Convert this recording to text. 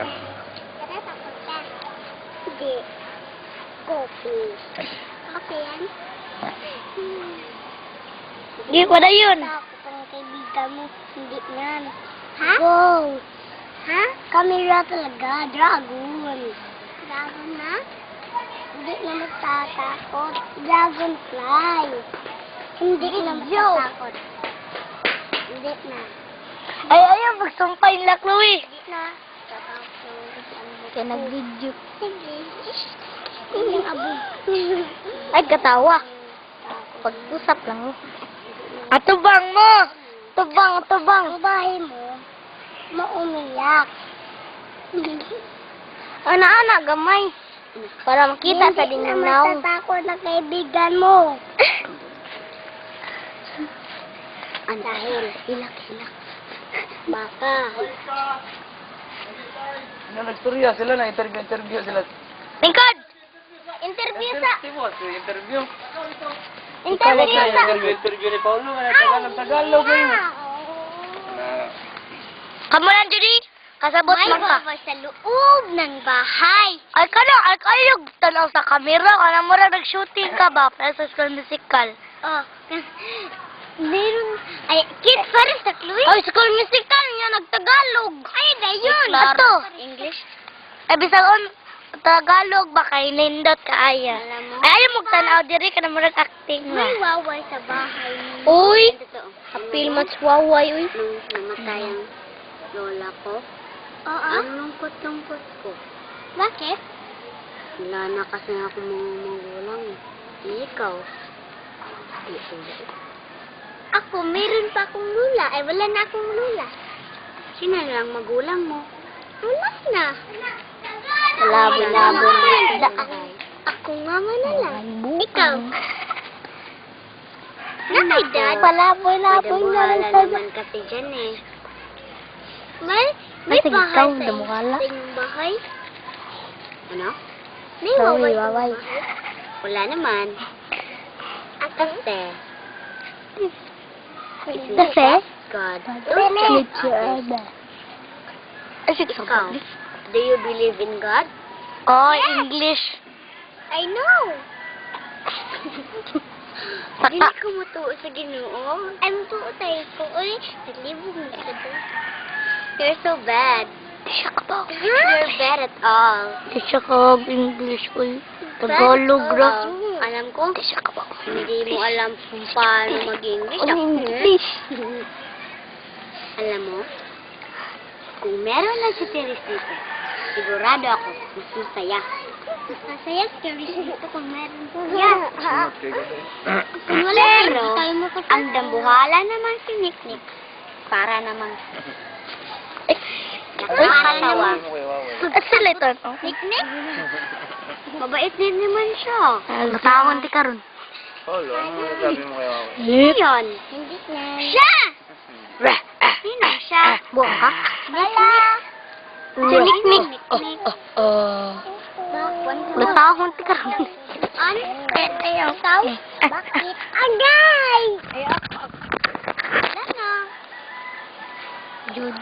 ka. Tara, takot ka. Hindi. Coffee. Coffee yan? Hindi, wala yun. Takot ang kaibigan mo. Hindi yan. Ha? Go. Ha? Camera talaga. Dragon. Dragon na? Hindi na matatakot. Dragonfly. Hindi na matatakot. Hindi na. Ay, ayaw, magsumpay nila, Chloe. Hindi na. Tatakot. Kaya nag-video. Sige. Yung abo. Ay, katawa. Pag-usap lang. Atubang mo! Tubang, tubang. Ang bahay mo, maumiyak. Ana-ana, gamay. Para makita sa Hindi na dininaw. matatakot na kaibigan mo. Dahil, hilak. Baka. Nagstorya sila na interview sila. Lingkod! Interview sa... Interview. Interview sa... Ni Paulo nga Tagalog ngayon. Kamu lang, Judy. Kasabot May lang ka. baba sa loob ng bahay. Ay, kayo tanaw sa kamera. Kana mo rin nag-shooting ka ba? Para sa school musical. Oh, meron. Ay, kids pa rin sa Chloe. Ay, school musical niya, nagtagalog. Ay, dayon. Ato. English? Ay, bisag on, Tagalog ba kay nindot ka aya? Alam mo? Ay, ayaw mo tanaw diri ka na mo acting na. May waway sa bahay mo. Uy! Totoo. Apil mas waway, uy. Nung namatay ang lola ko, ang lungkot-lungkot ko. Bakit? Wala na kasi ako mga magulang. Ikaw. Ako, meron pa akong lula. Ay, wala na akong lula. Sino lang magulang mo? Wala na. Labo-labo na. Ako nga na lang. Ikaw. Nakay dad. Palaboy-laboy na lang sa... naman kasi dyan eh. May Sige, bahay ikaw, sa damukala. inyong bahay? Ano? May Sorry, waway sa waway. bahay? Wala naman. Kasi, Kasi? God. Ay, sige, Ikaw, do you believe in God? Oh, English. I know. Dili ko mutuo sa Ginoo. Ay, mutuo tayo ko. Uy, naglibog na ka doon. You're so bad. Di siya ka You're bad at all. Di siya ka English, uy. Tagalog, Bad at ra. all. Alam ko, Di siya ka hindi mo alam kung paano mag-English. Ang English. Alam mo, kung meron lang si Teresita, sigurado ako, mas masaya. Mas masaya si Teresita kung meron po. Yeah. Kung wala, Pero, hindi tayo makasama. Ang dambuhala naman si Niknik. Para naman. Nakakatawa. At sila ito, no? Niknik? Mabait din naman siya. Matawon di karon. Paulo, ano sabi mo kay Wawa? Yun. Hindi na. Siya! Sino siya? Buwang ka? Niknik. Si Niknik. Niknik. Matawon di karon. An? Ikaw? Bakit? Agay! Ano? Judy.